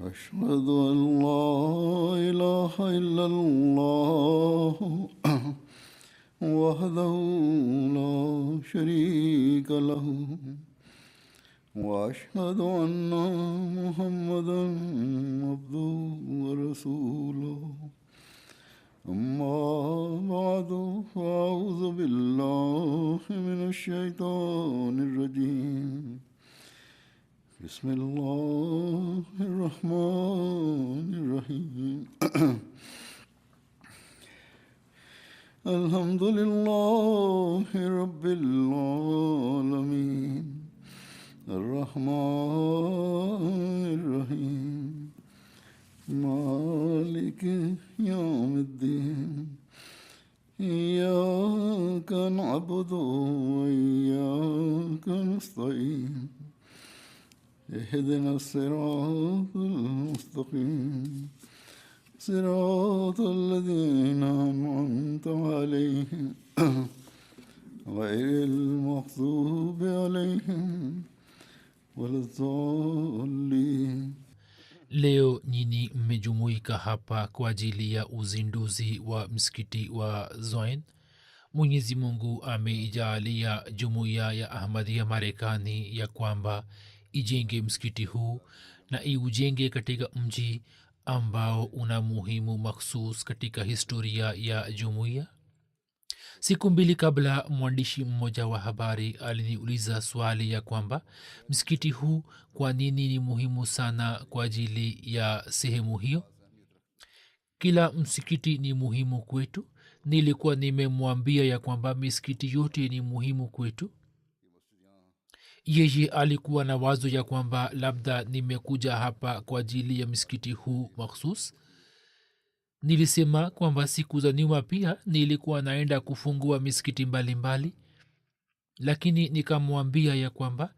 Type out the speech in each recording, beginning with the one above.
أشهد أن لا إله إلا الله وحده لا شريك له وأشهد أن محمدا عبده ورسوله أما بعد فأعوذ بالله من الشيطان الرجيم بسم الله الرحمن الرحيم الحمد لله رب العالمين الرحمن الرحيم مالك يوم الدين إياك نعبد وإياك نستعين اهدنا الصراط المستقيم صراط الذين أنعمت عليهم غير المغضوب عليهم ولا الضالين. Leo nyinyi mmejumuika hapa kwa ajili ya uzinduzi wa msikiti wa Zoin. Mwenyezi Mungu ameijalia jumuiya ya Ahmadiyya Marekani ya kwamba ijenge msikiti huu na iujenge katika mji ambao una muhimu makhsus katika historia ya jumuiya. Siku mbili kabla, mwandishi mmoja wa habari aliniuliza swali ya kwamba msikiti huu kwa nini ni muhimu sana kwa ajili ya sehemu hiyo. Kila msikiti ni muhimu kwetu. Nilikuwa nimemwambia ya kwamba misikiti yote ni muhimu kwetu. Yeye alikuwa na wazo ya kwamba labda nimekuja hapa kwa ajili ya msikiti huu makhsus. Nilisema kwamba siku za nyuma pia nilikuwa naenda kufungua misikiti mbalimbali, lakini nikamwambia ya kwamba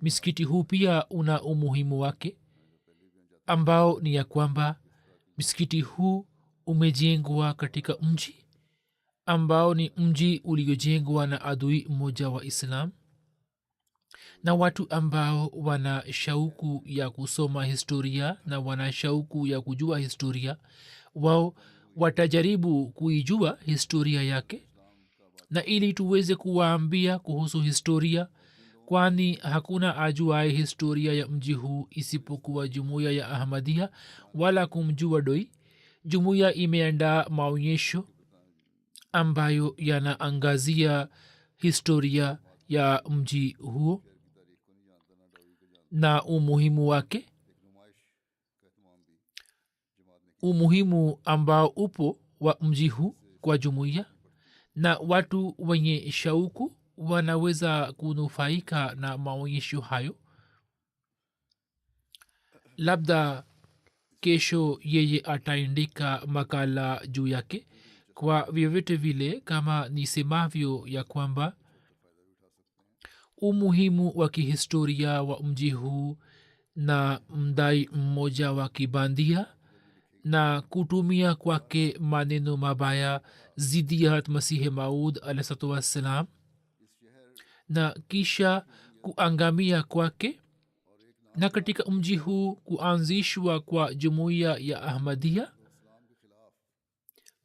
misikiti huu pia una umuhimu wake, ambao ni ya kwamba msikiti huu umejengwa katika mji ambao ni mji uliojengwa na adui mmoja wa Islam, na watu ambao wana shauku ya kusoma historia na wana shauku ya kujua historia, wao watajaribu kuijua historia yake. Na ili tuweze kuwaambia kuhusu historia, kwani hakuna ajuaye historia ya mji huu isipokuwa jumuiya ya Ahmadiyya, wala kumjua doi. Jumuiya imeandaa maonyesho ambayo yanaangazia historia ya mji huo na umuhimu wake, umuhimu ambao upo wa mji huu kwa jumuiya, na watu wenye shauku wanaweza kunufaika na maonyesho hayo. Labda kesho yeye ataandika makala juu yake. Kwa vyovyote vile, kama nisemavyo ya kwamba umuhimu wa kihistoria wa mji huu na mdai mmoja wa kibandia na kutumia kwake maneno mabaya zidi ya Masihi Maud alaihissalatu wassalam, na kisha kuangamia kwake, na katika mji huu kuanzishwa kwa jumuiya ya Ahmadiyya,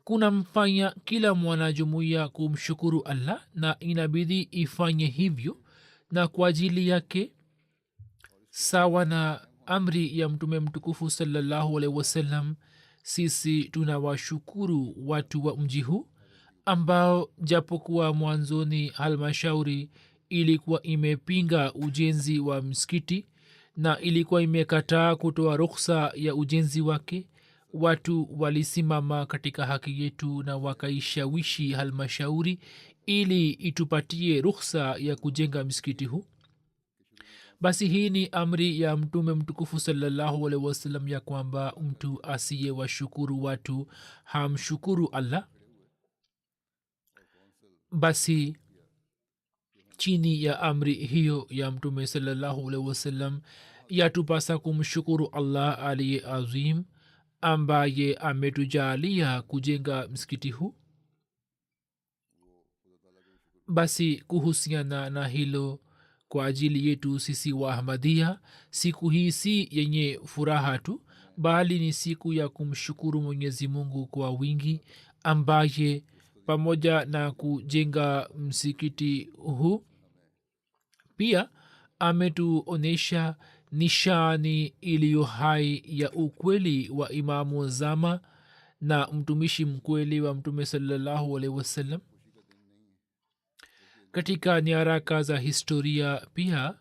kunamfanya kila mwana jumuiya kumshukuru Allah, na inabidi ifanye hivyo. Na kwa ajili yake, sawa na amri ya mtume mtukufu sallallahu alaihi wasallam, sisi tunawashukuru watu wa mji huu ambao japokuwa mwanzoni halmashauri ilikuwa imepinga ujenzi wa msikiti na ilikuwa imekataa kutoa rukhsa ya ujenzi wake, watu walisimama katika haki yetu na wakaishawishi halmashauri ili itupatie rukhsa ya kujenga msikiti huu. Basi hii ni amri ya mtume mtukufu sallallahu alaihi wasallam ya kwamba mtu asiye washukuru watu hamshukuru Allah. Basi chini ya amri hiyo ya mtume sallallahu alaihi wasallam, yatupasa kumshukuru Allah aliye azim ambaye ametujalia kujenga msikiti huu. Basi kuhusiana na hilo, kwa ajili yetu sisi wa Ahmadiyya, siku hii si yenye furaha tu, bali ni siku ya kumshukuru mwenyezi mungu kwa wingi, ambaye pamoja na kujenga msikiti huu pia ametuonyesha nishani iliyo hai ya ukweli wa imamu zama na mtumishi mkweli wa mtume sallallahu alaihi wasallam. Katika nyaraka za historia pia,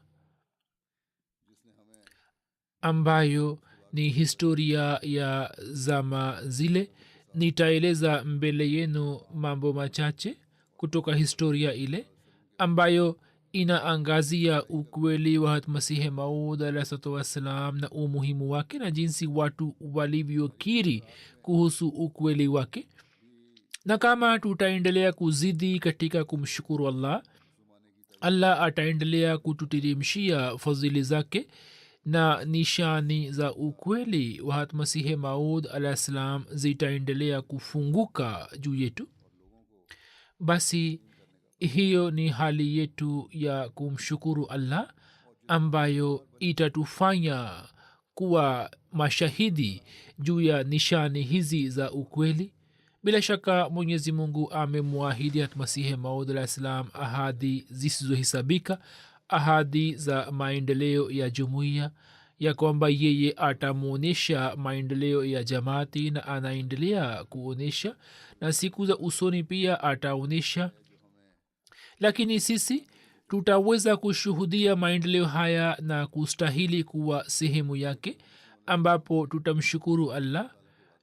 ambayo ni historia ya zama zile, nitaeleza mbele yenu mambo machache kutoka historia ile ambayo inaangazia ukweli wa masihi maud alaihi wassalam na umuhimu wake na jinsi watu walivyokiri kuhusu ukweli wake. Na kama tutaendelea kuzidi katika kumshukuru allah, allah ataendelea kututirimshia fadhili zake na nishani za ukweli wa masihi maud alahi salam zitaendelea kufunguka juu yetu. Basi hiyo ni hali yetu ya kumshukuru allah ambayo itatufanya kuwa mashahidi juu ya nishani hizi za ukweli. bila shaka mwenyezi mungu amemwahidi hatmasihi maud alah salam ahadi zisizohisabika, ahadi za maendeleo ya jumuiya, ya kwamba yeye atamwonyesha maendeleo ya jamaati na anaendelea kuonyesha, na siku za usoni pia ataonyesha. Lakini sisi tutaweza kushuhudia maendeleo haya na kustahili kuwa sehemu yake, ambapo tutamshukuru allah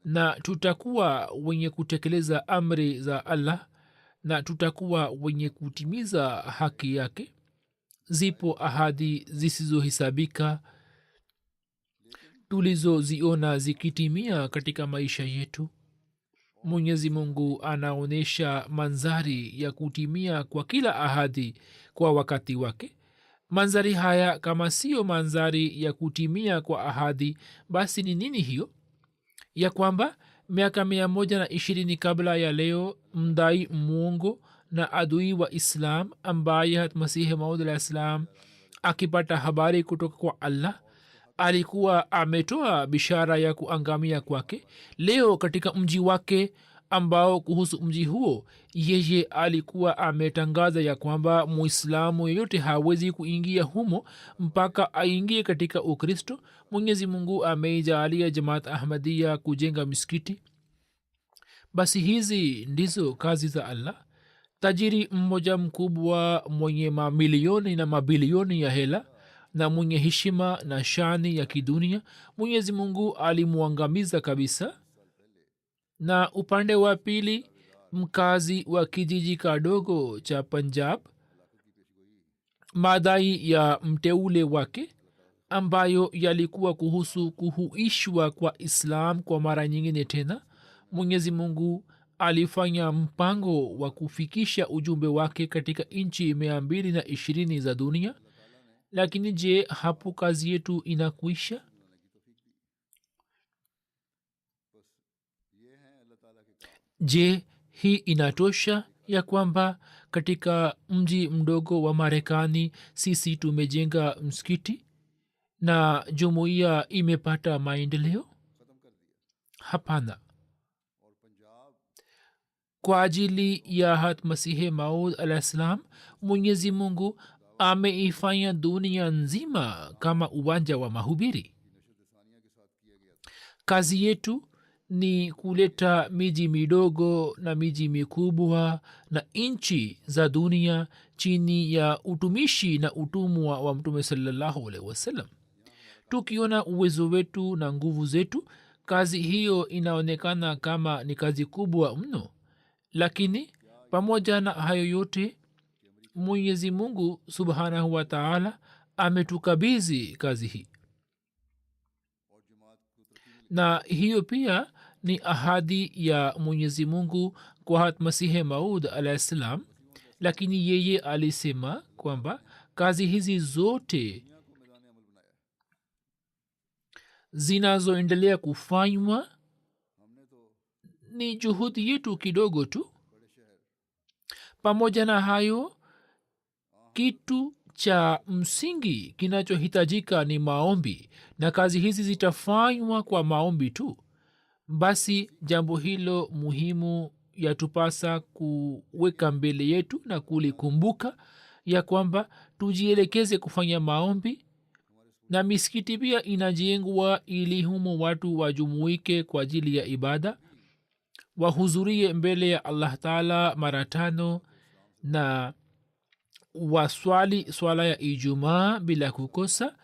na tutakuwa wenye kutekeleza amri za allah na tutakuwa wenye kutimiza haki yake. Zipo ahadi zisizohisabika tulizoziona zikitimia katika maisha yetu. mwenyezi mungu anaonyesha manzari ya kutimia kwa kila ahadi kwa wakati wake. manzari haya kama siyo manzari ya kutimia kwa ahadi, basi ni nini hiyo? Ya kwamba miaka 120 kabla ya leo, mdai mwongo na adui wa islam ambaye masihi maud alah salam akipata habari kutoka kwa allah alikuwa ametoa bishara ya kuangamia kwake. leo katika mji wake ambao kuhusu mji huo yeye alikuwa ametangaza ya kwamba muislamu yeyote hawezi kuingia humo mpaka aingie katika ukristo. mwenyezi mungu ameijalia jamaat ahmadia kujenga misikiti. basi hizi ndizo kazi za allah. tajiri mmoja mkubwa mwenye mamilioni na mabilioni ya hela na mwenye heshima na shani ya kidunia, mwenyezi mungu alimwangamiza kabisa. na upande wa pili, mkazi wa kijiji kadogo cha punjab, madai ya mteule wake ambayo yalikuwa kuhusu kuhuishwa kwa islam kwa mara nyingine tena, mwenyezi mungu alifanya mpango wa kufikisha ujumbe wake katika nchi 220 za dunia. lakini je, hapo kazi yetu inakuisha? je, hii inatosha ya kwamba katika mji mdogo wa marekani sisi tumejenga msikiti na jumuiya imepata maendeleo? hapana. kwa ajili ya hatmasihi maud alah salam, mwenyezi mungu ameifanya dunia nzima kama uwanja wa mahubiri. kazi yetu ni kuleta miji midogo na miji mikubwa na nchi za dunia chini ya utumishi na utumwa wa mtume sallallahu alaihi wasallam. tukiona uwezo wetu na nguvu zetu, kazi hiyo inaonekana kama ni kazi kubwa mno, lakini pamoja na hayo yote mwenyezi mungu subhanahu wa taala ametukabizi kazi hii, na hiyo pia ni ahadi ya mwenyezi mungu kwa hatmasihi maud alahi salam. lakini yeye alisema kwamba kazi hizi zote zinazoendelea kufanywa ni juhudi yetu kidogo tu. pamoja na hayo, kitu cha msingi kinachohitajika ni maombi na kazi hizi zitafanywa kwa maombi tu, basi jambo hilo muhimu yatupasa kuweka mbele yetu na kulikumbuka ya kwamba tujielekeze kufanya maombi. Na misikiti pia inajengwa ili humo watu wajumuike kwa ajili ya ibada, wahudhurie mbele ya allah taala mara 5 na waswali swala ya ijumaa bila kukosa,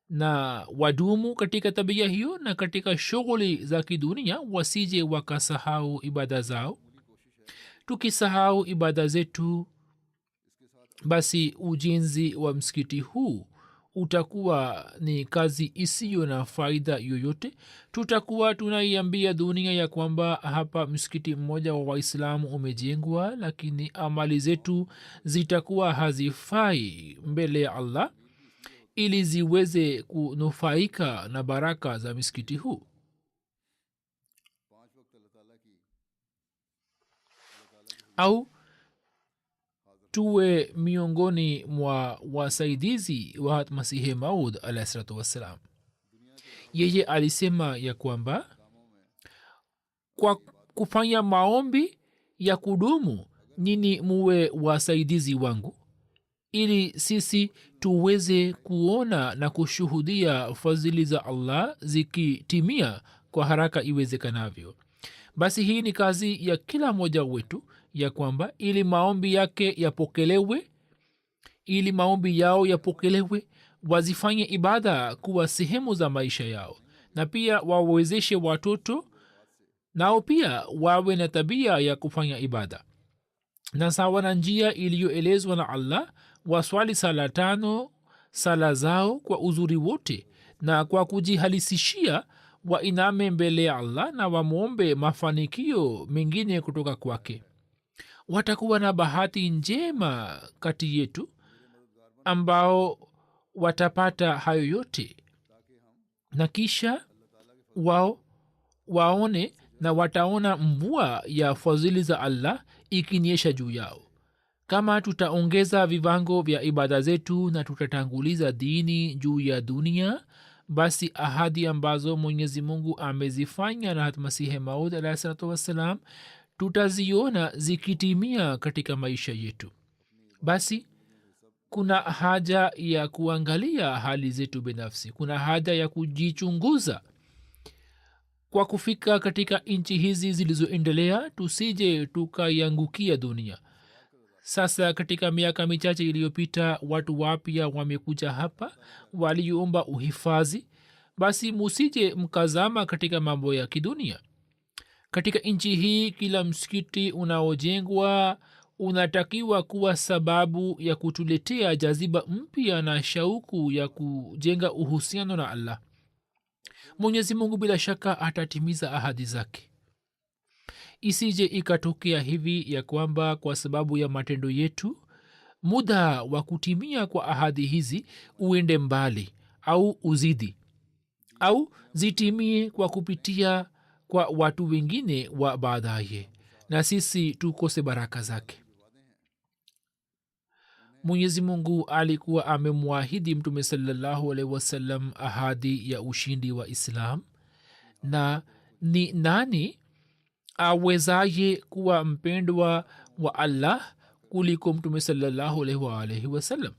na wadumu katika tabia hiyo, na katika shughuli za kidunia wasije wakasahau ibada zao. Tukisahau ibada zetu, basi ujenzi wa msikiti huu utakuwa ni kazi isiyo na faida yoyote. Tutakuwa tunaiambia dunia ya kwamba hapa msikiti mmoja wa waislamu umejengwa, lakini amali zetu zitakuwa hazifai mbele ya allah ili ziweze kunufaika na baraka za msikiti huu. Au tuwe miongoni mwa wasaidizi wa masihi maud alahi salatu wassalam. Yeye alisema ya kwamba kwa kufanya maombi ya kudumu nini muwe wasaidizi wangu, ili sisi tuweze kuona na kushuhudia fadhili za allah zikitimia kwa haraka iwezekanavyo. Basi hii ni kazi ya kila mmoja wetu, ya kwamba ili maombi yake yapokelewe, ili maombi yao yapokelewe, wazifanye ibada kuwa sehemu za maisha yao, na pia wawezeshe watoto nao pia wawe na tabia ya kufanya ibada, na sawa na njia iliyoelezwa na allah waswali sala 5 sala zao kwa uzuri wote, na kwa kujihalisishia wainame mbele ya allah na wamwombe mafanikio mengine kutoka kwake. Watakuwa na bahati njema kati yetu ambao watapata hayo yote, na kisha wao waone na wataona mvua ya fadhili za allah ikinyesha juu yao. Kama tutaongeza viwango vya ibada zetu na tutatanguliza dini juu ya dunia, basi ahadi ambazo mwenyezi mungu amezifanya na masihi maud alahi salatu wassalam tutaziona zikitimia katika maisha yetu. Basi kuna haja ya kuangalia hali zetu binafsi, kuna haja ya kujichunguza kwa kufika katika nchi hizi zilizoendelea, tusije tukaiangukia dunia. Sasa katika miaka michache iliyopita watu wapya wamekuja hapa waliomba uhifadhi, basi musije mkazama katika mambo ya kidunia. Katika nchi hii kila msikiti unaojengwa unatakiwa kuwa sababu ya kutuletea jaziba mpya na shauku ya kujenga uhusiano na allah. Mwenyezi mungu bila shaka atatimiza ahadi zake. Isije ikatokea hivi ya kwamba kwa sababu ya matendo yetu muda wa kutimia kwa ahadi hizi uende mbali au uzidi, au zitimie kwa kupitia kwa watu wengine wa baadaye na sisi tukose baraka zake. Mwenyezi mungu alikuwa amemwahidi mtume sallallahu alaihi wasallam ahadi ya ushindi wa islam, na ni nani awezaye kuwa mpendwa wa allah kuliko mtume sallallahu alaihi wasallam?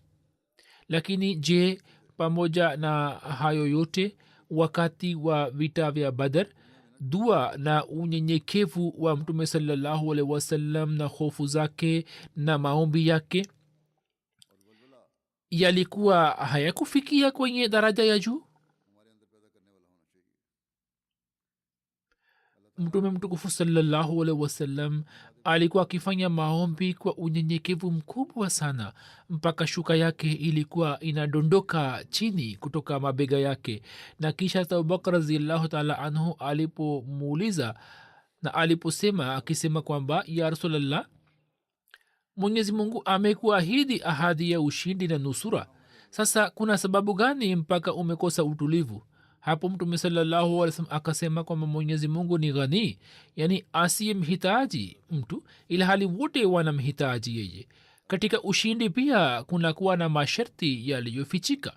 Lakini je, pamoja na hayo yote, wakati wa vita vya badr dua na unyenyekevu wa mtume sallallahu alaihi wasallam na hofu zake na maombi yake yalikuwa hayakufikia kwenye daraja ya juu? Mtume mtukufu sallallahu alaihi wasallam alikuwa akifanya maombi kwa unyenyekevu mkubwa sana, mpaka shuka yake ilikuwa inadondoka chini kutoka mabega yake. Na kisha abubakar raziallahu taala anhu alipomuuliza na aliposema akisema kwamba ya rasulllah, mwenyezi mungu amekuahidi ahadi ya ushindi na nusura, sasa kuna sababu gani mpaka umekosa utulivu? Hapo mtume sallallahu alaihi wasallam akasema kwamba mwenyezi mungu ni ghani, yani asiye mhitaji mtu, ila hali wote wanamhitaji yeye. katika ushindi pia kunakuwa na masharti yaliyofichika.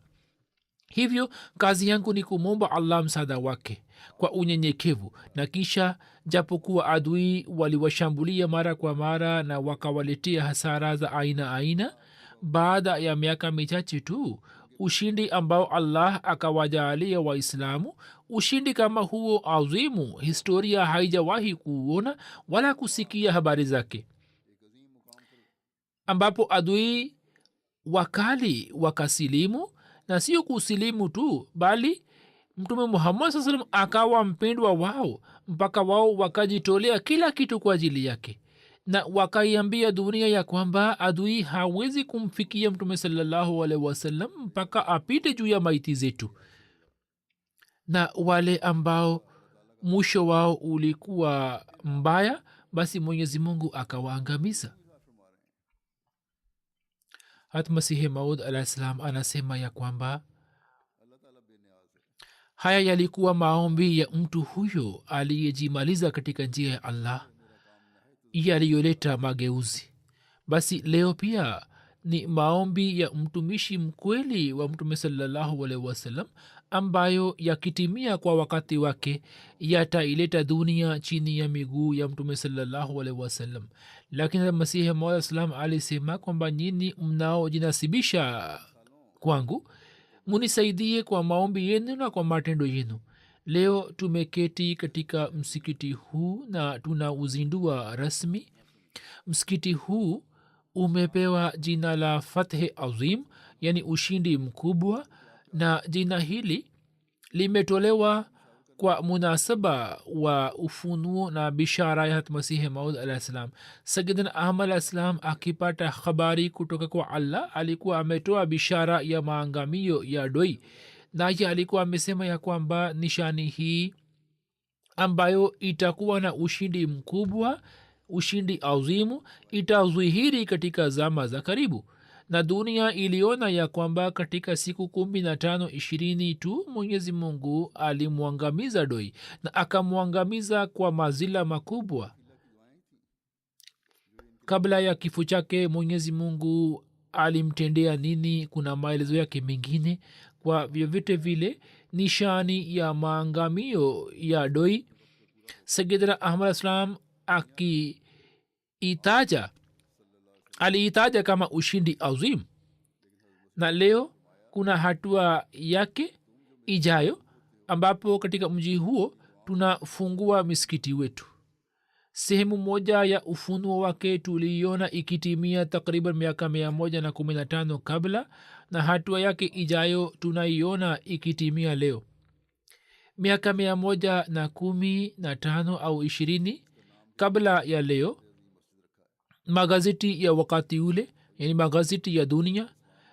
Hivyo kazi yangu ni kumwomba allah msaada wake kwa unyenyekevu, na kisha japokuwa adui waliwashambulia mara kwa mara na wakawaletea hasara za aina aina, baada ya miaka michache tu ushindi ambao allah akawajaalia waislamu, ushindi kama huo azimu historia haijawahi kuona wala kusikia habari zake, ambapo adui wakali wakasilimu, na sio kusilimu tu, bali mtume muhammad saa salam akawa mpendwa wao mpaka wao wakajitolea kila kitu kwa ajili yake, na wakaiambia dunia ya kwamba adui hawezi kumfikia mtume salallahu alaihi wasallam mpaka apite juu ya maiti zetu. Na wale ambao mwisho wao ulikuwa mbaya, basi mwenyezi mungu akawaangamiza. hata masihi maud alah salam anasema ya kwamba haya yalikuwa maombi ya mtu huyo aliyejimaliza katika njia ya allah yaliyoleta mageuzi. Basi leo pia ni maombi ya mtumishi mkweli wa mtume salallahu alaihi wasallam ambayo yakitimia kwa wakati wake yataileta dunia chini ya miguu ya mtume salallahu alaihi wasallam. Lakini masihi maud salam alisema kwamba nyini mnaojinasibisha kwangu munisaidie kwa maombi yenu na kwa matendo yenu. Leo tumeketi katika msikiti huu na tunauzindua rasmi. Msikiti huu umepewa jina la fathe azim, yani ushindi mkubwa, na jina hili limetolewa kwa munasaba wa ufunuo na bishara ya masihi maud alah salam. sayidina ahmad alah salam akipata habari kutoka kwa allah alikuwa ametoa bishara ya maangamio ya doi, naye alikuwa amesema ya kwamba nishani hii ambayo itakuwa na ushindi mkubwa, ushindi azimu, itazihiri katika zama za karibu. Na dunia iliona ya kwamba katika siku 15-20 tu mwenyezi mungu alimwangamiza doi, na akamwangamiza kwa mazila makubwa. Kabla ya kifo chake mwenyezi mungu alimtendea nini? Kuna maelezo yake mengine. Kwa vyovyote vile nishani ya maangamio ya doi sayidina ahmad islam aliitaja kama ushindi azim, na leo kuna hatua yake ijayo ambapo katika mji huo tunafungua misikiti wetu. sehemu moja ya ufunuo wake tuliiona ikitimia takriban miaka 115 kabla, na hatua yake ijayo tunaiona ikitimia leo. miaka 115 au 20 kabla ya leo, magazeti ya wakati ule, yani magazeti ya dunia,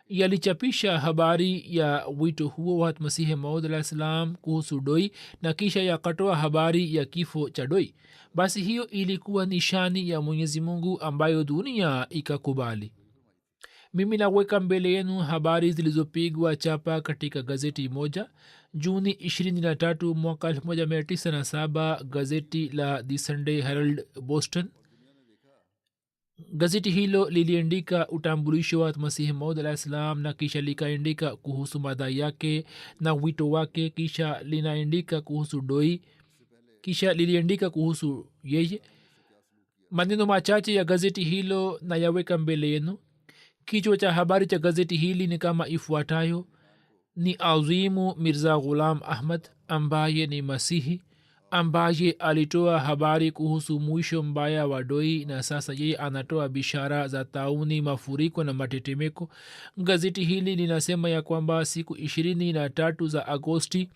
yalichapisha habari ya wito huo wa masihi maud alah salam kuhusu doi, na kisha yakatoa habari ya kifo cha doi. Basi hiyo ilikuwa nishani ya mwenyezi mungu ambayo dunia ikakubali. mimi naweka mbele yenu habari zilizopigwa chapa katika gazeti moja juni 23 mwaka 1907, gazeti la the sunday herald boston. gazeti hilo liliandika utambulisho wa masihi maud alah salam, na kisha likaandika kuhusu madai yake na wito wake, kisha linaandika kuhusu doi, kisha liliandika kuhusu yeye. maneno machache ya gazeti hilo na yaweka mbele yenu. kichwa cha habari cha gazeti hili ni kama ifuatayo: ni azimu mirza ghulam ahmad ambaye ni masihi, ambaye alitoa habari kuhusu mwisho mbaya wa doi, na sasa yeye anatoa bishara za tauni, mafuriko na matetemeko. gazeti hili linasema ya kwamba siku 23 za agosti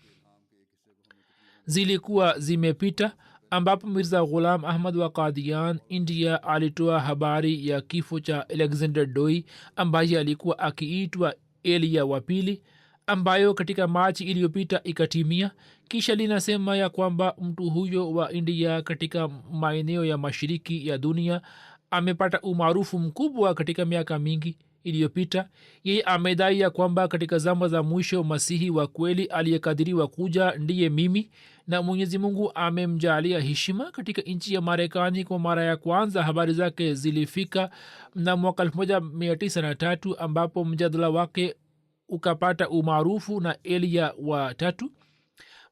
zilikuwa zimepita ambapo mirza ghulam ahmad wa qadian india alitoa habari ya kifo cha alexander doi ambaye alikuwa akiitwa elia wa pili, ambayo katika machi iliyopita ikatimia. kisha linasema ya kwamba mtu huyo wa india katika maeneo ya mashiriki ya dunia amepata umaarufu mkubwa katika miaka mingi iliyopita. yeye amedai ya kwamba katika zama za mwisho masihi wa kweli aliyekadiriwa kuja ndiye mimi, na mwenyezi mungu amemjalia heshima katika nchi ya marekani. kwa mara ya kwanza habari zake zilifika na mwaka 1903 ambapo mjadala wake ukapata umaarufu na elia wa tatu.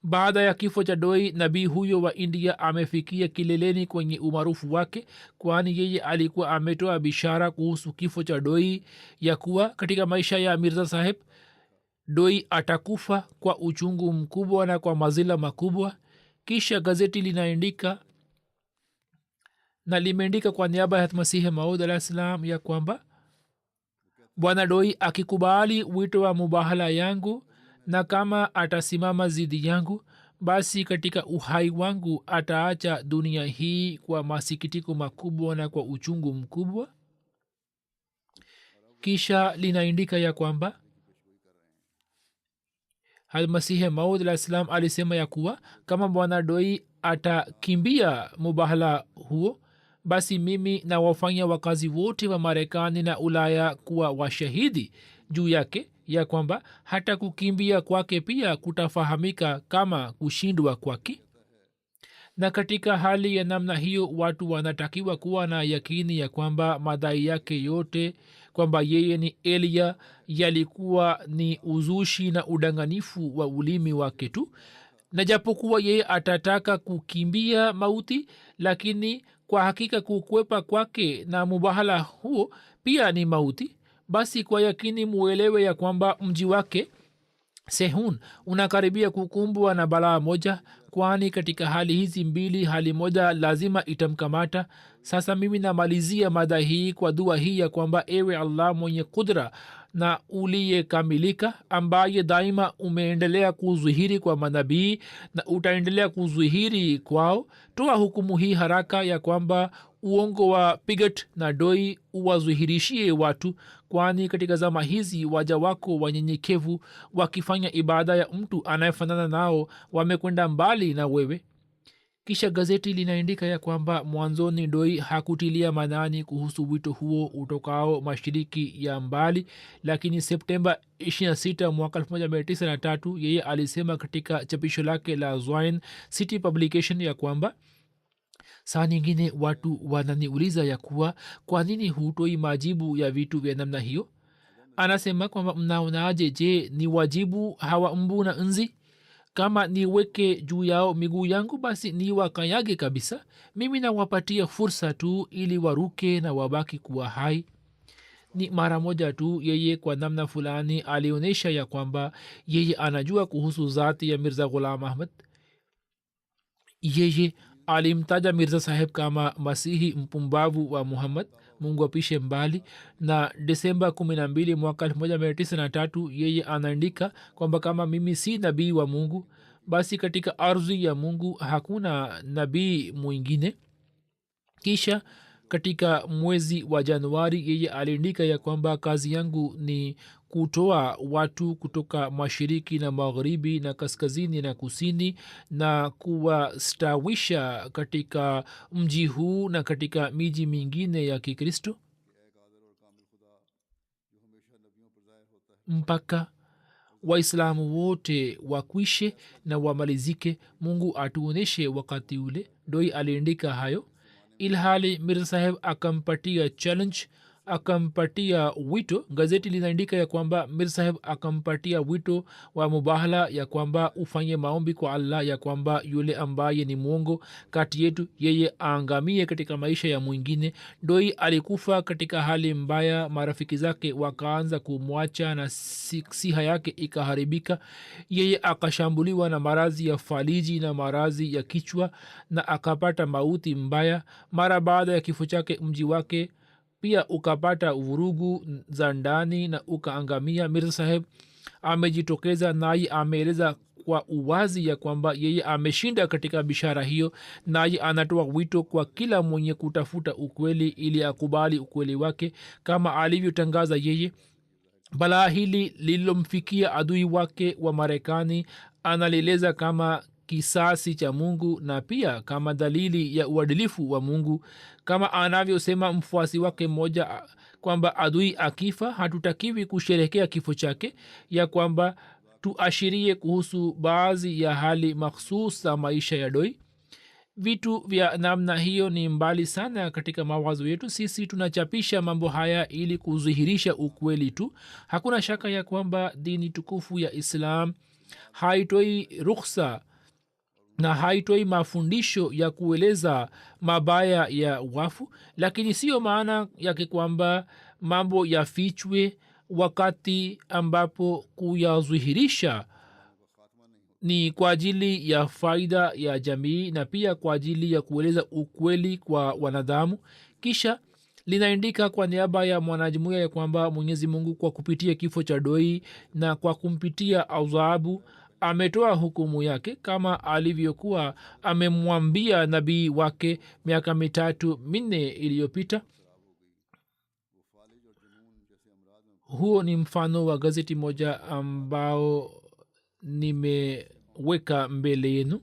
baada ya kifo cha doi, nabii huyo wa india amefikia kileleni kwenye umaarufu wake, kwani yeye alikuwa ametoa bishara kuhusu kifo cha doi ya kuwa katika maisha ya mirza saheb doi atakufa kwa uchungu mkubwa na kwa mazila makubwa. kisha gazeti linaandika na limeandika kwa niaba ya masihi maud alah salam ya kwamba bwana doi akikubali wito wa mubahala yangu na kama atasimama zidi yangu, basi katika uhai wangu ataacha dunia hii kwa masikitiko makubwa na kwa uchungu mkubwa. kisha linaandika ya kwamba masihi maud alah salam alisema ya kuwa kama bwana doi atakimbia mubahala huo, basi mimi na wafanya wakazi wote wa marekani na ulaya kuwa washahidi juu yake ya kwamba hata kukimbia kwake pia kutafahamika kama kushindwa kwake. na katika hali ya namna hiyo watu wanatakiwa kuwa na yakini ya kwamba madai yake yote kwamba yeye ni elia yalikuwa ni uzushi na udanganifu wa ulimi wake tu, na japokuwa yeye atataka kukimbia mauti, lakini kwa hakika kukwepa kwake na mubahala huo pia ni mauti. basi kwa yakini muelewe ya kwamba mji wake sehun unakaribia kukumbwa na balaa moja, kwani katika hali hizi mbili hali moja lazima itamkamata. sasa mimi namalizia mada hii kwa dua hii ya kwamba ewe allah mwenye kudra na uliyekamilika, ambaye daima umeendelea kuzuhiri kwa manabii na utaendelea kuzuhiri kwao, toa hukumu hii haraka ya kwamba uongo wa pigat na doi uwazuhirishie watu, kwani katika zama hizi waja wako wanyenyekevu wakifanya ibada ya mtu anayefanana nao wamekwenda mbali na wewe. kisha gazeti linaandika ya kwamba mwanzoni doi hakutilia manani kuhusu wito huo utokao mashiriki ya mbali, lakini septemba 26 mwaka 1903 yeye alisema katika chapisho lake la Zwain City Publication ya kwamba saa nyingine watu wananiuliza ya kuwa kwa nini hutoi majibu ya vitu vya namna hiyo. anasema kwamba mnaonaje, je, ni wajibu hawa mbu na nzi? kama niweke juu yao miguu yangu, basi ni wakanyage kabisa. mimi nawapatia fursa tu ili waruke na wabaki kuwa hai. ni mara moja tu yeye kwa namna fulani alionyesha ya kwamba yeye anajua kuhusu zati ya mirza ghulam ahmad. yeye alimtaja mirza saheb kama masihi mpumbavu wa muhammad, mungu apishe mbali. na Desemba 12 mwaka 1903 yeye anaandika kwamba kama mimi si nabii wa mungu, basi katika ardhi ya mungu hakuna nabii mwingine. kisha katika mwezi wa Januari yeye aliandika ya kwamba kazi yangu ni kutoa watu kutoka mashariki na magharibi na kaskazini na kusini na kuwastawisha katika mji huu na katika miji mingine ya Kikristo mpaka waislamu wote wakwishe na wamalizike. mungu atuoneshe wakati ule. doi aliandika hayo ilhali mirza saheb akampatia challenge, akampatia wito. gazeti linaandika ya kwamba mirza saheb akampatia wito wa mubahala ya kwamba ufanye maombi kwa allah ya kwamba yule ambaye ni mwongo kati yetu yeye aangamie katika maisha ya mwingine. doi alikufa katika hali mbaya, marafiki zake wakaanza kumwacha na siha yake ikaharibika. yeye akashambuliwa na maradhi ya faliji na maradhi ya kichwa na akapata mauti mbaya. mara baada ya kifo chake mji wake pia ukapata vurugu za ndani na ukaangamia. mirza saheb amejitokeza naye ameeleza kwa uwazi ya kwamba yeye ameshinda katika bishara hiyo, naye anatoa wito kwa kila mwenye kutafuta ukweli ili akubali ukweli wake kama alivyotangaza yeye. balaa hili lililomfikia adui wake wa Marekani analieleza kama kisasi cha mungu na pia kama dalili ya uadilifu wa mungu, kama anavyosema mfuasi wake mmoja kwamba adui akifa hatutakiwi kusherehekea kifo chake, ya kwamba tuashirie kuhusu baadhi ya hali makhsus za maisha ya doi. Vitu vya namna hiyo ni mbali sana katika mawazo yetu. Sisi tunachapisha mambo haya ili kudhihirisha ukweli tu. Hakuna shaka ya kwamba dini tukufu ya islam haitoi rukhsa na haitoi mafundisho ya kueleza mabaya ya wafu, lakini siyo maana yake kwamba mambo yafichwe, wakati ambapo kuyadhihirisha ni kwa ajili ya faida ya jamii na pia kwa ajili ya kueleza ukweli kwa wanadamu. Kisha linaandika kwa niaba ya mwanajumuiya ya kwamba mwenyezi mungu kwa kupitia kifo cha doi na kwa kumpitia adhabu ametoa hukumu yake kama alivyokuwa amemwambia nabii wake miaka 3-4 iliyopita. Huo ni mfano wa gazeti moja ambao nimeweka mbele yenu.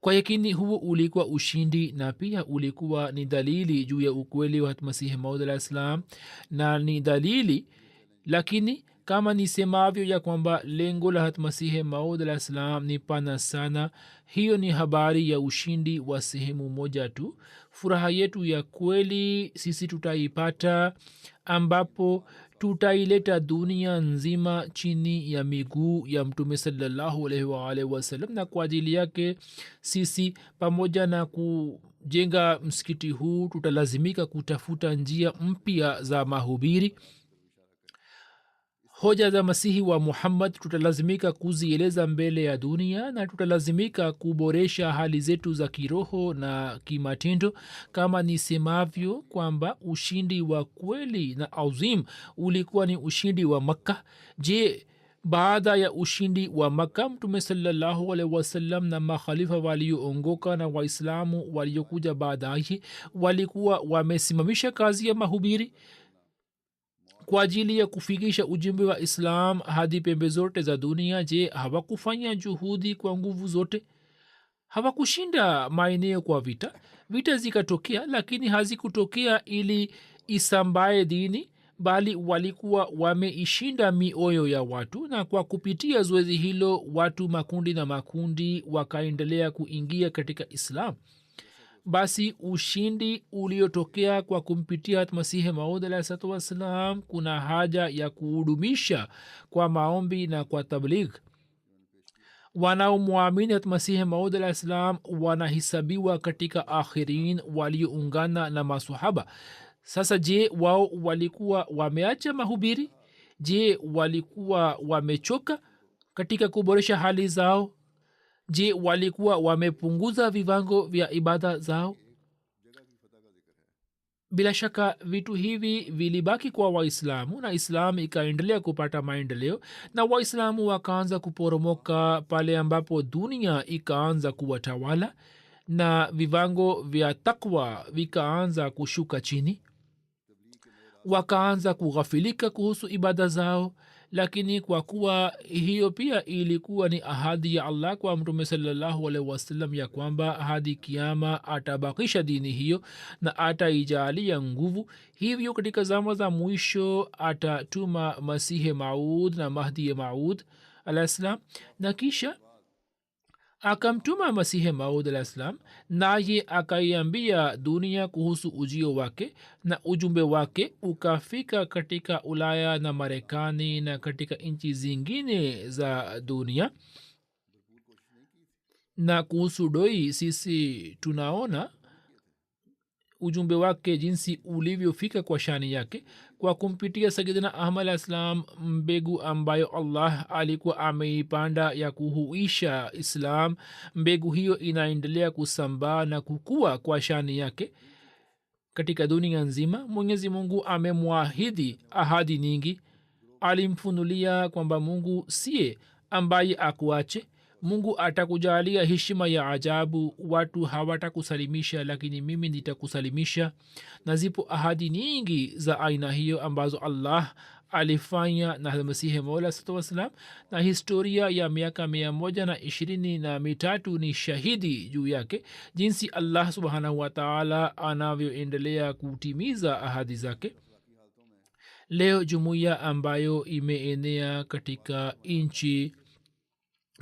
Kwa yakini huo ulikuwa ushindi na pia ulikuwa ni dalili juu ya ukweli wa masihi maud alah salam, na ni dalili, lakini kama nisemavyo ya kwamba lengo la masihi maud alah salam ni pana sana. Hiyo ni habari ya ushindi wa sehemu moja tu. Furaha yetu ya kweli sisi tutaipata ambapo tutaileta dunia nzima chini ya miguu ya mtume sallallahu alaihi wa alihi wasallam, na kwa ajili yake sisi pamoja na kujenga msikiti huu tutalazimika kutafuta njia mpya za mahubiri. Hoja za masihi wa muhammad tutalazimika kuzieleza mbele ya dunia, na tutalazimika kuboresha hali zetu za kiroho na kimatendo. Kama nisemavyo kwamba ushindi wa kweli na azim ulikuwa ni ushindi wa Makka. Je, baada ya ushindi wa Makka mtume sallallahu alaihi wasallam na makhalifa walioongoka na waislamu waliokuja baadaye walikuwa wamesimamisha kazi ya mahubiri kwa ajili ya kufikisha ujumbe wa islam hadi pembe zote za dunia? Je, hawakufanya juhudi kwa nguvu zote? Hawakushinda maeneo kwa vita. Vita zikatokea, lakini hazikutokea ili isambae dini, bali walikuwa wameishinda mioyo ya watu, na kwa kupitia zoezi hilo watu makundi na makundi wakaendelea kuingia katika islam. Basi ushindi uliotokea kwa kumpitia masihi maud alahi salatu wassalam kuna haja ya kuhudumisha kwa maombi na kwa tabligh. wanaomwamini masihi maud alahi salam wanahisabiwa katika akhirin walioungana na masahaba. Sasa je, wao walikuwa wameacha mahubiri? Je, walikuwa wamechoka katika kuboresha hali zao? Je, walikuwa wamepunguza viwango vya ibada zao? Bila shaka vitu hivi vilibaki kwa waislamu, na islamu ikaendelea kupata maendeleo, na waislamu wakaanza kuporomoka pale ambapo dunia ikaanza kuwatawala na viwango vya takwa vikaanza kushuka chini. Wakaanza kughafilika kuhusu ibada zao. Lakini kwa kuwa hiyo pia ilikuwa ni ahadi ya allah kwa mtume sallallahu alaihi wasallam ya kwamba hadi kiama atabakisha dini hiyo na ataijalia nguvu, hivyo katika zama za mwisho atatuma masihi maud na mahdi maud alaih salam, na kisha akamtuma masihi maud alaih salam, naye akaiambia dunia kuhusu ujio wake, na ujumbe wake ukafika katika ulaya na marekani na katika nchi zingine za dunia. Na kuhusu doi sisi tunaona ujumbe wake jinsi ulivyofika kwa shani yake kwa kumpitia sayidina ahmad alah salam, mbegu ambayo allah alikuwa ameipanda ya kuhuisha islam. Mbegu hiyo inaendelea kusambaa na kukua kwa shani yake katika dunia nzima. mwenyezi mungu amemwahidi ahadi nyingi. Alimfunulia kwamba mungu siye ambaye akuache. mungu atakujalia heshima ya ajabu. watu hawatakusalimisha, lakini mimi nitakusalimisha. na zipo ahadi nyingi za aina hiyo ambazo allah alifanya na masihi maula salatu wassalam, na historia ya miaka 123 ni shahidi juu yake, jinsi allah subhanahu wataala anavyoendelea kutimiza ahadi zake. leo jumuiya ambayo imeenea katika nchi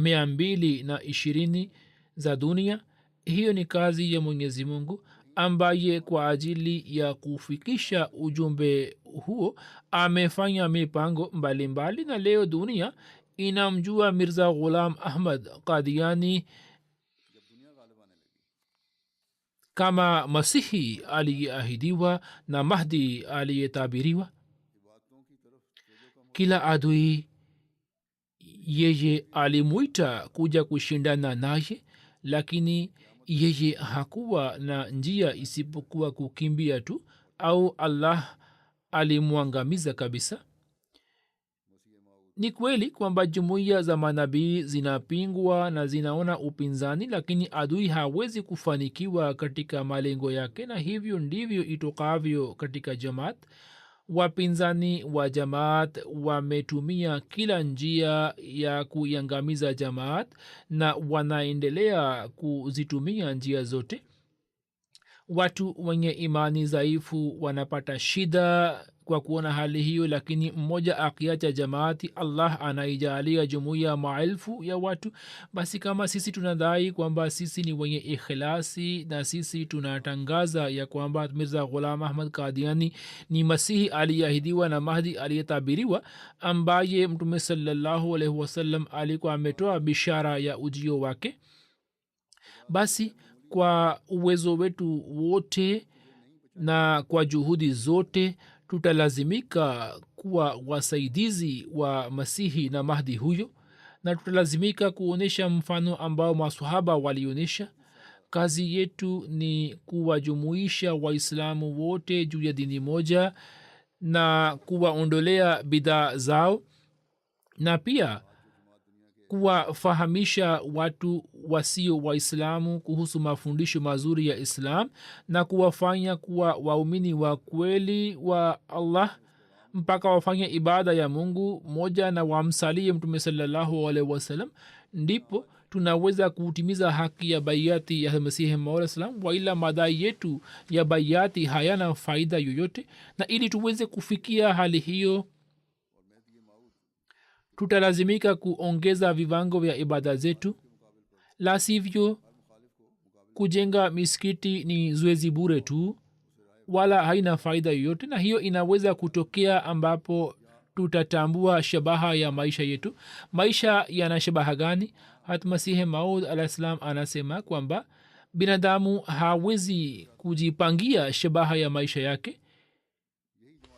220 za dunia. Hiyo ni kazi ya mwenyezi mungu ambaye kwa ajili ya kufikisha ujumbe huo amefanya mipango mbalimbali, na leo dunia inamjua mirza ghulam ahmad qadiani kama masihi aliyeahidiwa na mahdi aliyetabiriwa. kila adui yeye alimwita kuja kushindana naye, lakini yeye hakuwa na njia isipokuwa kukimbia tu, au allah alimwangamiza kabisa. ni kweli kwamba jumuiya za manabii zinapingwa na zinaona upinzani, lakini adui hawezi kufanikiwa katika malengo yake, na hivyo ndivyo itokavyo katika jamaat. wapinzani wa jamaat wametumia kila njia ya kuiangamiza jamaat na wanaendelea kuzitumia njia zote. watu wenye imani dhaifu wanapata shida kwa kuona hali hiyo, lakini mmoja akiacha jamaati allah anaijalia jumuiya maelfu ya watu. basi kama sisi tunadai kwamba sisi ni wenye ikhilasi na sisi tunatangaza ya kwamba mirza ghulam ahmad qadiani ni masihi aliyeahidiwa na mahdi aliyetabiriwa ambaye mtume sallallahu alaihi wasallam alikuwa ametoa bishara ya ujio wake, basi kwa uwezo wetu wote na kwa juhudi zote tutalazimika kuwa wasaidizi wa masihi na mahdi huyo, na tutalazimika kuonyesha mfano ambao masahaba walionyesha. kazi yetu ni kuwajumuisha waislamu wote juu ya dini moja na kuwaondolea bidhaa zao, na pia kuwafahamisha watu wasio waislamu kuhusu mafundisho mazuri ya islam na kuwafanya kuwa waumini wa kweli wa allah mpaka wafanye ibada ya mungu moja na wamsalie mtume sallallahu alaihi wasallam. ndipo tunaweza kutimiza haki ya baiati ya masihi maula salam, waila madai yetu ya baiati hayana faida yoyote. na ili tuweze kufikia hali hiyo tutalazimika kuongeza viwango vya ibada zetu, la sivyo kujenga misikiti ni zoezi bure tu wala haina faida yoyote. na hiyo inaweza kutokea ambapo tutatambua shabaha ya maisha yetu. maisha yana shabaha gani? hat masihi maud alah salam anasema kwamba binadamu hawezi kujipangia shabaha ya maisha yake.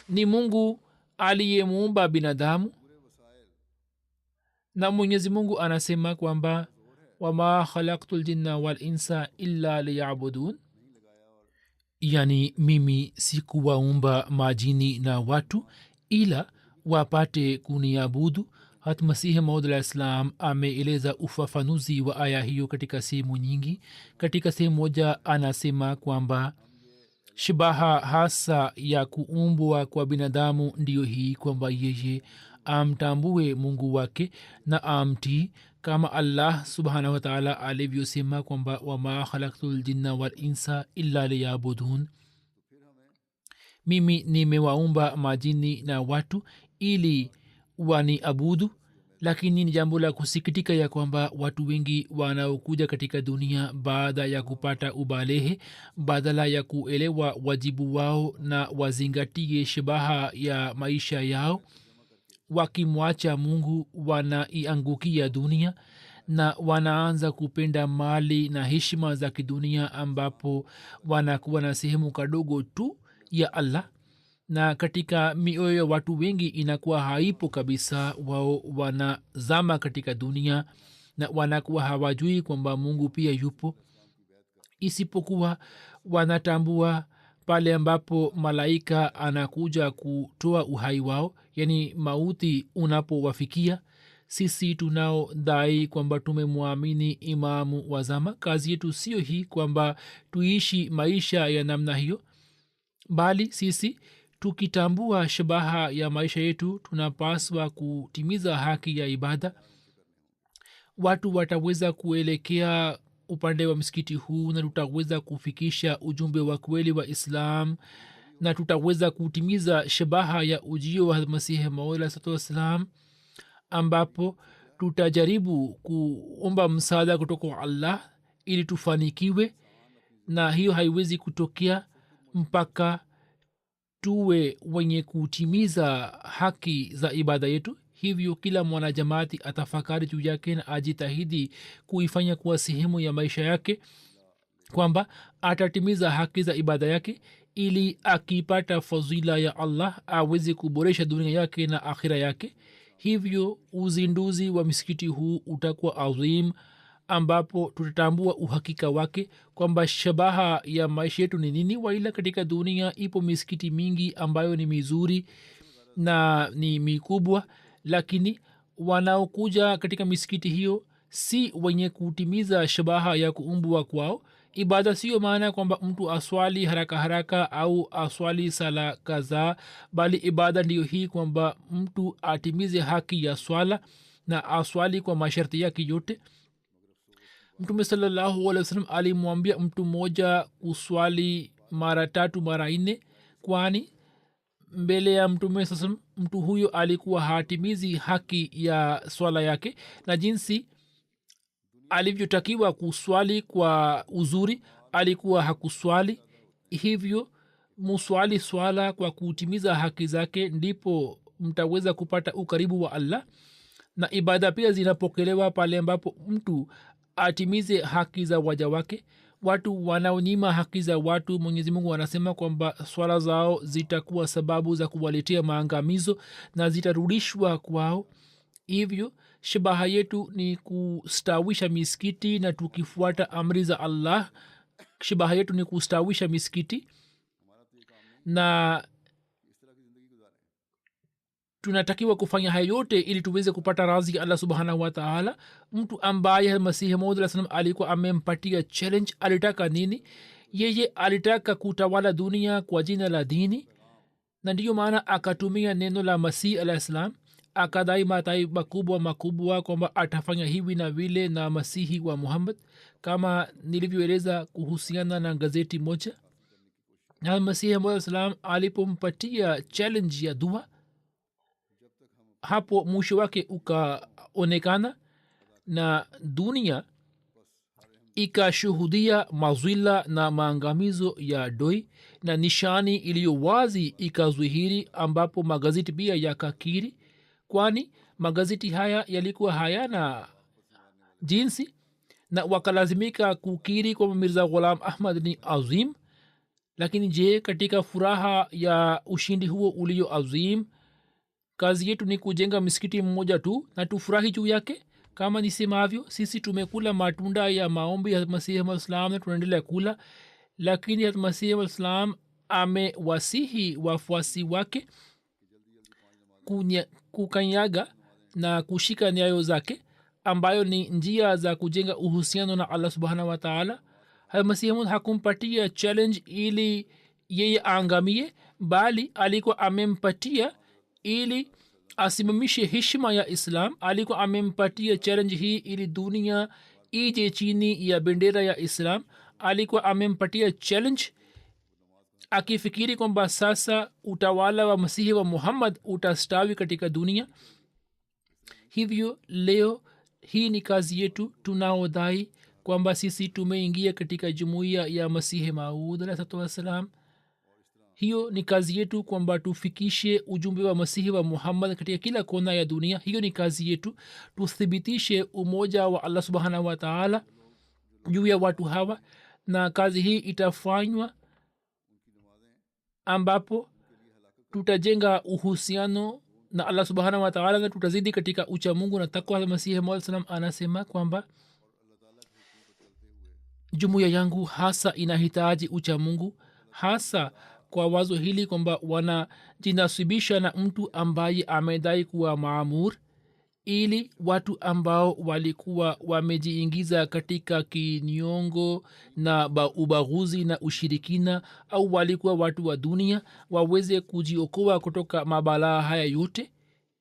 ni mungu aliyemuumba binadamu, na mwenyezi mungu anasema kwamba wama khalaktu ljinna walinsa illa liyabudun, yani mimi sikuwaumba majini na watu ila wapate kuniabudu. hat masihi maud alah islam ameeleza ufafanuzi wa aya hiyo katika sehemu nyingi. katika sehemu moja anasema kwamba shabaha hasa ya kuumbwa kwa binadamu ndiyo hii kwamba yeye amtambue mungu wake na amtii, kama allah subhanahu wataala alivyosema kwamba wama khalaktu ljinna walinsa illa liyabudun, mimi nimewaumba majini na watu ili waniabudu. lakini ni jambo la kusikitika ya kwamba watu wengi wanaokuja katika dunia baada ya kupata ubalehe, badala ya kuelewa wajibu wao na wazingatie shabaha ya maisha yao, wakimwacha mungu wanaiangukia dunia na wanaanza kupenda mali na heshima za kidunia, ambapo wanakuwa na sehemu kadogo tu ya allah. na katika mioyo ya watu wengi inakuwa haipo kabisa. wao wanazama katika dunia na wanakuwa hawajui kwamba mungu pia yupo, isipokuwa wanatambua pale ambapo malaika anakuja kutoa uhai wao, yani mauti unapowafikia. sisi tunaodai kwamba tumemwamini imamu wa zama, kazi yetu sio hii kwamba tuishi maisha ya namna hiyo, bali sisi tukitambua shabaha ya maisha yetu tunapaswa kutimiza haki ya ibada. watu wataweza kuelekea upande wa msikiti huu na tutaweza kufikisha ujumbe wa kweli wa islam, na tutaweza kutimiza shabaha ya ujio wa masihi maula satu wassalam, ambapo tutajaribu kuomba msaada kutoka kwa allah ili tufanikiwe, na hiyo haiwezi kutokea mpaka tuwe wenye kutimiza haki za ibada yetu. hivyo kila mwanajamaati atafakari juu yake na ajitahidi kuifanya kuwa sehemu ya maisha yake, kwamba atatimiza haki za ibada yake ili akipata fadhila ya allah aweze kuboresha dunia yake na akhira yake. hivyo uzinduzi wa misikiti huu utakuwa azim, ambapo tutatambua uhakika wake kwamba shabaha ya maisha yetu ni nini. waila katika dunia ipo misikiti mingi ambayo ni mizuri na ni mikubwa, lakini wanaokuja katika misikiti hiyo si wenye kutimiza shabaha ya kuumbwa kwao. ibada siyo maana kwamba mtu aswali haraka haraka au aswali sala kadhaa, bali ibada ndiyo hii kwamba mtu atimize haki ya swala na aswali kwa masharti yake yote. mtume sallallahu alaihi wasallam alimwambia mtu mmoja kuswali mara 3 mara 4, kwani mbele ya mtume sasa mtu huyo alikuwa hatimizi haki ya swala yake, na jinsi alivyotakiwa kuswali kwa uzuri alikuwa hakuswali. hivyo muswali swala kwa kutimiza haki zake, ndipo mtaweza kupata ukaribu wa allah. na ibada pia zinapokelewa pale ambapo mtu atimize haki za waja wake. watu wanaonyima haki za watu, mwenyezi mungu anasema kwamba swala zao zitakuwa sababu za kuwaletea maangamizo na zitarudishwa kwao. hivyo shabaha yetu ni kustawisha misikiti, na tukifuata amri za allah shabaha yetu ni kustawisha misikiti, na tunatakiwa kufanya haya yote ili tuweze kupata radhi ya allah subhanahu wataala. mtu ambaye masihi maud alah salam alikuwa amempatia challenge, alitaka nini? yeye alitaka kutawala dunia kwa jina la dini, na ndiyo maana akatumia neno la masihi alah salam, akadai matai makubwa kwamba atafanya hivi na vile na masihi wa muhammad, kama nilivyoeleza kuhusiana na gazeti moja. na masihi maud alah salam alipompatia challenge ya dua, hapo mwisho wake ukaonekana na dunia ikashuhudia mazwila na maangamizo ya doi, na nishani iliyo wazi ikazwihiri, ambapo magazeti pia yakakiri, kwani magazeti haya yalikuwa hayana jinsi, na wakalazimika kukiri kwamba mirza ghulam ahmad ni azim. lakini je, katika furaha ya ushindi huo ulio azim, kazi yetu ni kujenga misikiti mmoja tu na tufurahi juu yake? kama nisemavyo, sisi tumekula matunda ya maombi ya masihi alislam na tunaendelea kula, lakini masihi alislam amewasihi wafuasi wake kukanyaga na kushika nyayo zake, ambayo ni njia za kujenga uhusiano na allah subhanahu wataala. masihi hakumpatia challenge ili yeye aangamie, bali alikuwa amempatia ili asimamishe heshima ya islam. alikuwa amempatia challenge hii ili dunia ije chini ya bendera ya islam. alikuwa amempatia challenge akifikiri kwamba sasa utawala wa masihi wa muhammad utastawi katika dunia. hivyo leo hii ni kazi yetu tunaodai kwamba sisi tumeingia katika jumuiya ya masihi maud alaihi wassalam. hiyo ni kazi yetu kwamba tufikishe ujumbe wa masihi wa muhammad katika kila kona ya dunia. hiyo ni kazi yetu, tuthibitishe umoja wa allah subhanahu wataala juu ya watu hawa, na kazi hii itafanywa ambapo tutajenga uhusiano na allah subhanahu wataala na tutazidi katika ucha mungu na takwa. masihi maud salam anasema kwamba jumuiya yangu hasa inahitaji ucha mungu, hasa kwa wazo hili kwamba wanajinasibisha na mtu ambaye amedai kuwa maamur, ili watu ambao walikuwa wamejiingiza katika kinyongo na ubaguzi na ushirikina, au walikuwa watu wa dunia, waweze kujiokoa kutoka mabalaa haya yote.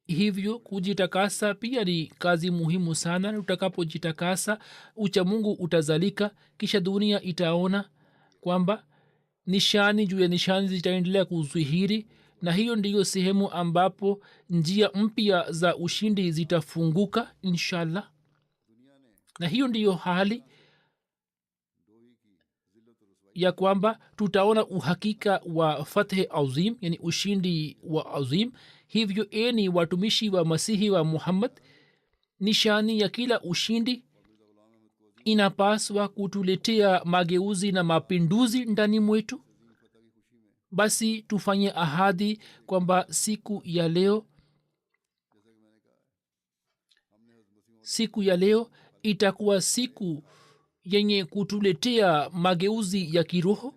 hivyo kujitakasa pia ni kazi muhimu sana. utakapojitakasa ucha mungu utazalika, kisha dunia itaona kwamba nishani juu ya nishani zitaendelea kuzwihiri, na hiyo ndiyo sehemu ambapo njia mpya za ushindi zitafunguka inshallah. Na hiyo ndiyo hali ya kwamba tutaona uhakika wa fathe azim, yani ushindi wa azim. Hivyo eni watumishi wa masihi wa muhammad, nishani ya kila ushindi inapaswa kutuletea mageuzi na mapinduzi ndani mwetu. Basi tufanye ahadi kwamba siku ya leo itakuwa siku yenye kutuletea mageuzi ya kiroho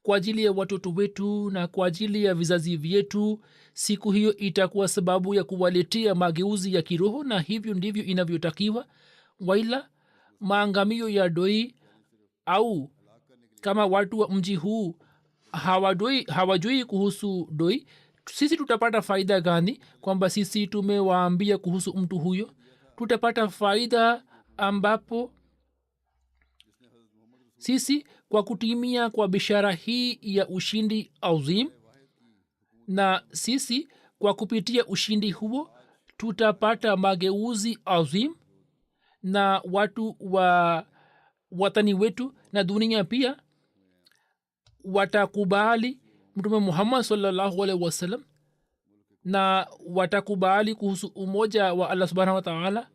kwa ajili ya watoto wetu na kwa ajili ya vizazi vyetu. Siku hiyo itakuwa sababu ya kuwaletea mageuzi ya kiroho, na hivyo ndivyo inavyotakiwa. Waila maangamio ya doi, au kama watu wa mji huu hawajui kuhusu doi, sisi tutapata faida gani? Kwamba sisi tumewaambia kuhusu mtu huyo, tutapata faida ambapo sisi kwa kutimia kwa bishara hii ya ushindi azim, na sisi kwa kupitia ushindi huo tutapata mageuzi azim, na watu wa watani wetu na dunia pia watakubali mtume muhammad sallallahu alaihi wasallam, na watakubali kuhusu umoja wa allah subhanahu wa taala,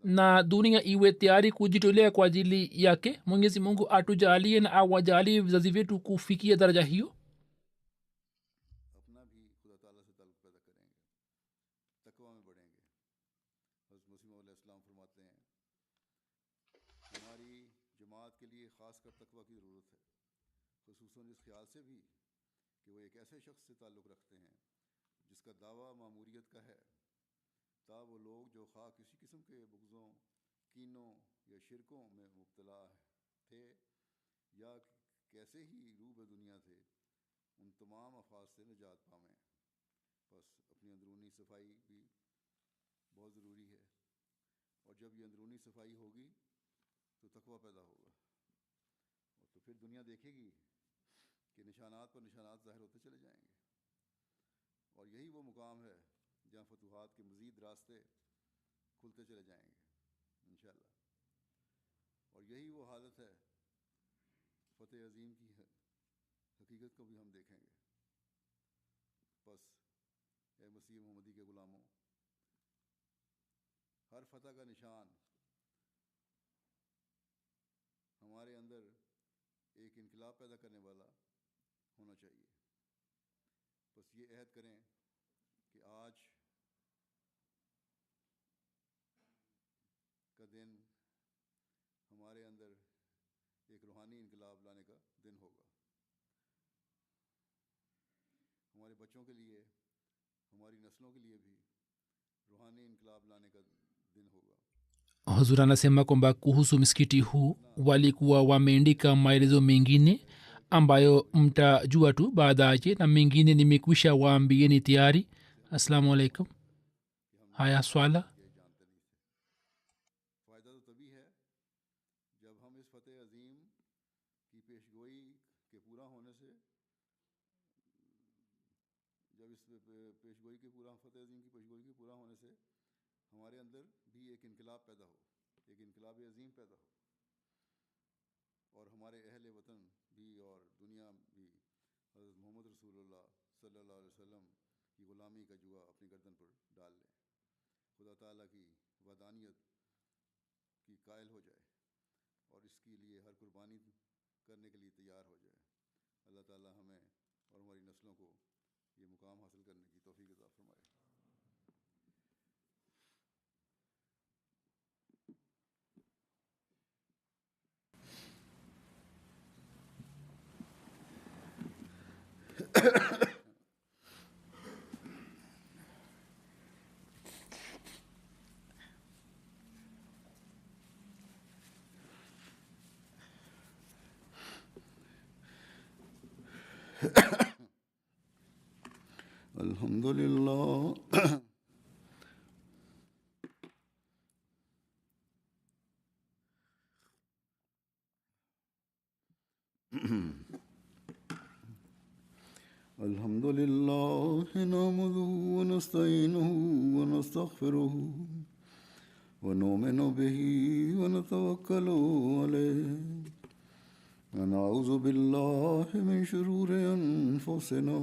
na dunia iwe tayari kujitolea kwa ajili yake. mwenyezi mungu atujalie na awajalie vizazi vyetu kufikia daraja hiyo. वो लोग जो खा किसी किस्म के बुग़्ज़ों, कीनों या शिरकों में मुब्तला थे या कैसे ही रूब दुनिया थे, उन तमाम अफाद से निजात पावें. बस अपनी अंदरूनी सफाई भी बहुत ज़रूरी है, और जब ये अंदरूनी सफाई होगी तो तकवा पैदा होगा, और तो फिर दुनिया देखेगी कि निशानात पर निशानात ज़ाहिर होते चले जाएंगे. और यही वो मुकाम है जहाँ फतूहात के मज़ीद रास्ते खुलते चले जाएंगे इंशाअल्लाह. और यही वो हालत है, फ़तेह अज़ीम की हकीकत को भी हम देखेंगे. बस ए मसीह मोहम्मदी के ग़ुलामों, हर फ़तह का निशान हमारे अंदर एक इनकलाब पैदा करने वाला होना चाहिए. बस ये अहद करें कि आज का दिन हमारे अंदर एक रूहानी इनकलाब लाने का दिन होगा. हमारे बच्चों के लिए, हमारी नस्लों के लिए भी रूहानी इनकलाब लाने का दिन होगा. huzur anasema kwamba kuhusu msikiti huu walikuwa wameandika maelezo mengine ambayo mtajua tu baadaye, na mengine nimekwisha waambieni tayari. assalamu alaikum. haya swala और हमारे अहले वतन भी और दुनिया भी हज़रत मोहम्मद रसूलुल्लाह सल्लल्लाहु अलैहि वसल्लम की ग़ुलामी का जुआ अपनी गर्दन पर डाल लें, खुदा ताला की वदानियत की कायल हो जाए और इसके लिए हर कुर्बानी करने के लिए तैयार हो जाए. अल्लाह ताला हमें और हमारी नस्लों को ये मुकाम हासिल करने की तौफीक अता फरमाए. Alhamdulillah. الحمد لله نحمده ونستعينه ونستغفره ونؤمن به ونتوكل عليه ونعوذ بالله من شرور أنفسنا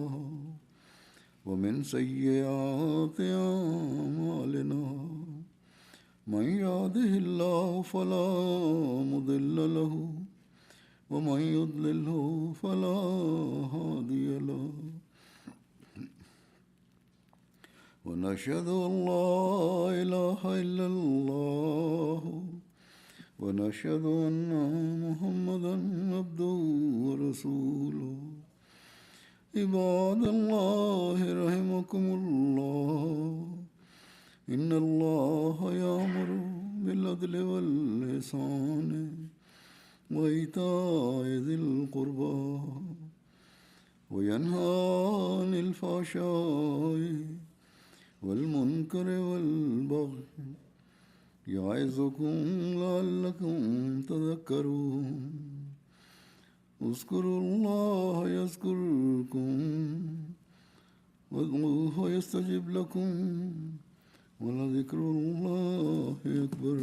ومن سيئات أعمالنا من يهده الله فلا مضل له ومن يضلله فلا هادي له ونشهد أن لا إله إلا الله ونشهد أن محمدا عبده ورسوله عباد الله رحمكم الله إن الله يأمر بالعدل والإحسان وإيتاء ذي القربى وينهى عن الفحشاء والمنكر والبغي يعظكم لعلكم تذكرون اذكروا الله يذكركم وادعوه يستجب لكم ولذكر الله أكبر